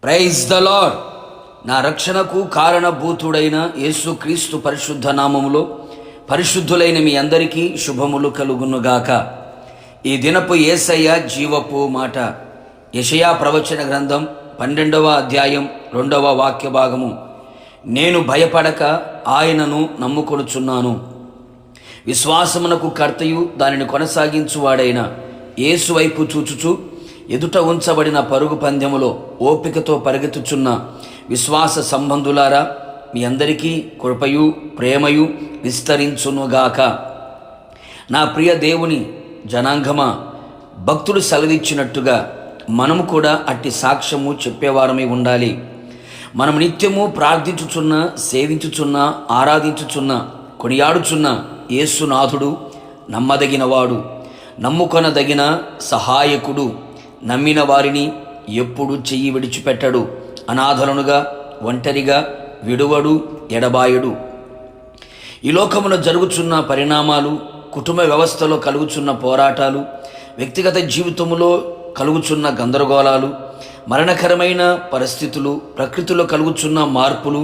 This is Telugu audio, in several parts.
Praise the lord. నా రక్షణకు కారణభూతుడైన యేసుక్రీస్తు పరిశుద్ధ నామములో పరిశుద్ధులైన మీ అందరికీ శుభములు కలుగునుగాక. ఈ దినపు యేసయ్య జీవపు మాట. యెషయా ప్రవచన గ్రంథం 12వ అధ్యాయం 2వ వాక్య భాగము. నేను భయపడక ఆయనను నమ్ముకొనుచున్నాను. విశ్వాసమునకు కర్తయు దానిని కొనసాగించువాడైన యేసు వైపు చూచుచు ఎదుట ఉంచబడిన పరుగు పందెములో ఓపికతో పరిగెత్తుచున్న విశ్వాస సంబంధులారా, మీ అందరికీ కృపయు ప్రేమయు విస్తరించునుగాక. నా ప్రియ దేవుని జనాంగమా, భక్తుడు సెలవిచ్చినట్టుగా మనము కూడా అట్టి సాక్ష్యము చెప్పేవారమై ఉండాలి. మనం నిత్యము ప్రార్థించుచున్న, సేవించుచున్న, ఆరాధించుచున్న, కొనియాడుచున్న యేసునాథుడు నమ్మదగినవాడు, నమ్ముకొనదగిన సహాయకుడు. నమ్మిన వారిని ఎప్పుడు చెయ్యి విడిచిపెట్టడు. అనాథలనుగా, ఒంటరిగా విడువడు, ఎడబాయడు. ఈ లోకమున జరుగుచున్న పరిణామాలు, కుటుంబ వ్యవస్థలో కలుగుచున్న పోరాటాలు, వ్యక్తిగత జీవితంలో కలుగుచున్న గందరగోళాలు, మరణకరమైన పరిస్థితులు, ప్రకృతిలో కలుగుచున్న మార్పులు,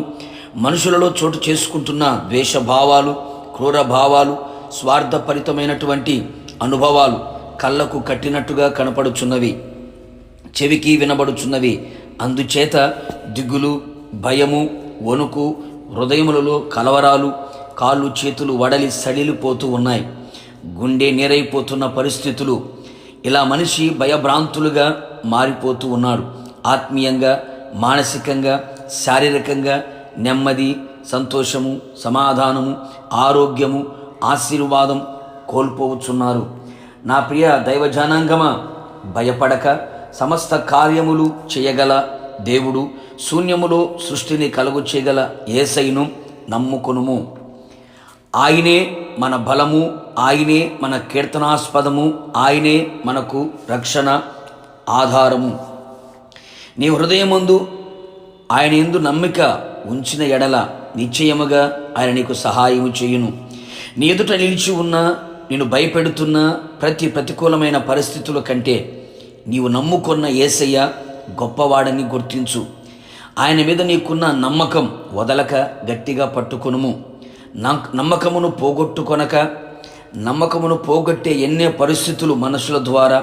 మనుషులలో చోటు చేసుకుంటున్న ద్వేషభావాలు, క్రూర భావాలు, స్వార్థపరితమైనటువంటి అనుభవాలు కళ్ళకు కట్టినట్టుగా కనపడుచున్నవి, చెవికి వినబడుచున్నవి. అందుచేత దిగులు, భయము, వణుకు, హృదయములలో కలవరాలు, కాళ్ళు చేతులు వడలి సడిలిపోతూ ఉన్నాయి. గుండె నీరైపోతున్న పరిస్థితులు. ఇలా మనిషి భయభ్రాంతులుగా మారిపోతూ ఉన్నాడు. ఆత్మీయంగా, మానసికంగా, శారీరకంగా నెమ్మది, సంతోషము, సమాధానము, ఆరోగ్యము, ఆశీర్వాదం కోల్పోవచ్చున్నారు. నా ప్రియ దైవజనాంగమా, భయపడక సమస్త కార్యములు చేయగల దేవుడు, శూన్యములో సృష్టిని కలుగు చేయగల యేసయ్యను నమ్ముకొనుము. ఆయనే మన బలము, ఆయనే మన కీర్తనాస్పదము, ఆయనే మనకు రక్షణ ఆధారము. నీ హృదయమందు ఆయన యందు నమ్మిక ఉంచిన ఎడల నిశ్చయముగా ఆయన నీకు సహాయము చేయును. నీ ఎదుట నిలిచి ఉన్న, నిన్ను భయపెడుతున్న ప్రతి ప్రతికూలమైన పరిస్థితుల కంటే నీవు నమ్ముకున్న యేసయ్య గొప్పవాడని గుర్తించు. ఆయన మీద నీకున్న నమ్మకం వదలక గట్టిగా పట్టుకొనుము. నమ్మకమును పోగొట్టుకొనక, నమ్మకమును పోగొట్టే ఎన్నో పరిస్థితులు మనుషుల ద్వారా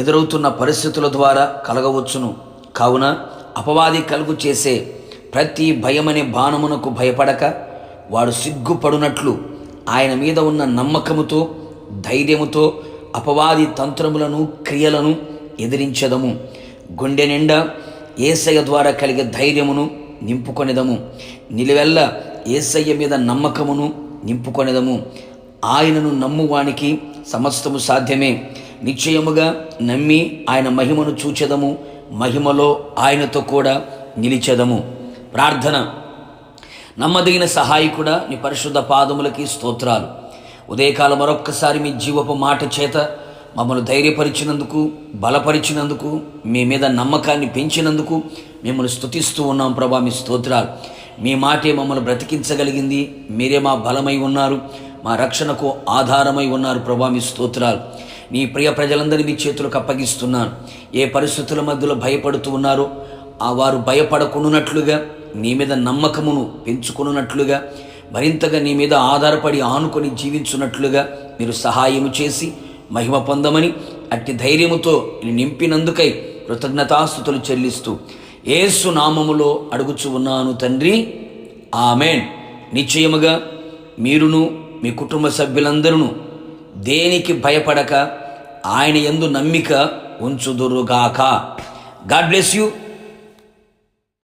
ఎదురవుతున్న పరిస్థితుల ద్వారా కలగవచ్చును. కావున అపవాది కలుగు చేసే ప్రతి భయమనే బాణమునకు భయపడక, వాడు సిగ్గుపడునట్లు ఆయన మీద ఉన్న నమ్మకముతో, ధైర్యముతో అపవాది తంత్రములను, క్రియలను ఎదిరించదము. గుండె నిండా యేసయ్య ద్వారా కలిగే ధైర్యమును నింపుకొనేదము. నిలువెల్ల యేసయ్య మీద నమ్మకమును నింపుకొనేదము. ఆయనను నమ్మువానికి సమస్తము సాధ్యమే. నిశ్చయముగా నమ్మి ఆయన మహిమను చూచెదము. మహిమలో ఆయనతో కూడా నిలిచెదము. ప్రార్థన. నమ్మదగిన సహాయకుడా, నీ పరిశుద్ధ పాదములకి స్తోత్రాలు. ఉదయకాలం మరొక్కసారి మీ జీవపు మాట చేత మమ్మల్ని ధైర్యపరిచినందుకు, బలపరిచినందుకు, మీ మీద నమ్మకాన్ని పెంచినందుకు మిమ్మల్ని స్తుతిస్తూ ఉన్నాం ప్రభా. మీ స్తోత్రాలు. మీ మాటే మమ్మల్ని బ్రతికించగలిగింది. మీరే మా బలమై ఉన్నారు, మా రక్షణకు ఆధారమై ఉన్నారు ప్రభా. మీ స్తోత్రాలు. నీ ప్రియ ప్రజలందరినీ మీ చేతులకు అప్పగిస్తున్నాను. ఏ పరిస్థితుల మధ్యలో భయపడుతూ ఉన్నారో వారు భయపడకున్నట్లుగా, నీ మీద నమ్మకమును పెంచుకున్నట్లుగా, మరింతగా నీ మీద ఆధారపడి ఆనుకొని జీవించున్నట్లుగా మీరు సహాయము చేసి మహిమ పొందమని, అట్టి ధైర్యముతో నింపినందుకై కృతజ్ఞతాస్తుతులు చెల్లిస్తూ యేసు నామములో అడుగుచు ఉన్నాను తండ్రి, ఆమెన్. నిశ్చయముగా మీరును మీ కుటుంబ సభ్యులందరూ దేనికి భయపడక ఆయన యందు నమ్మిక ఉంచుదురుగాక. God bless you.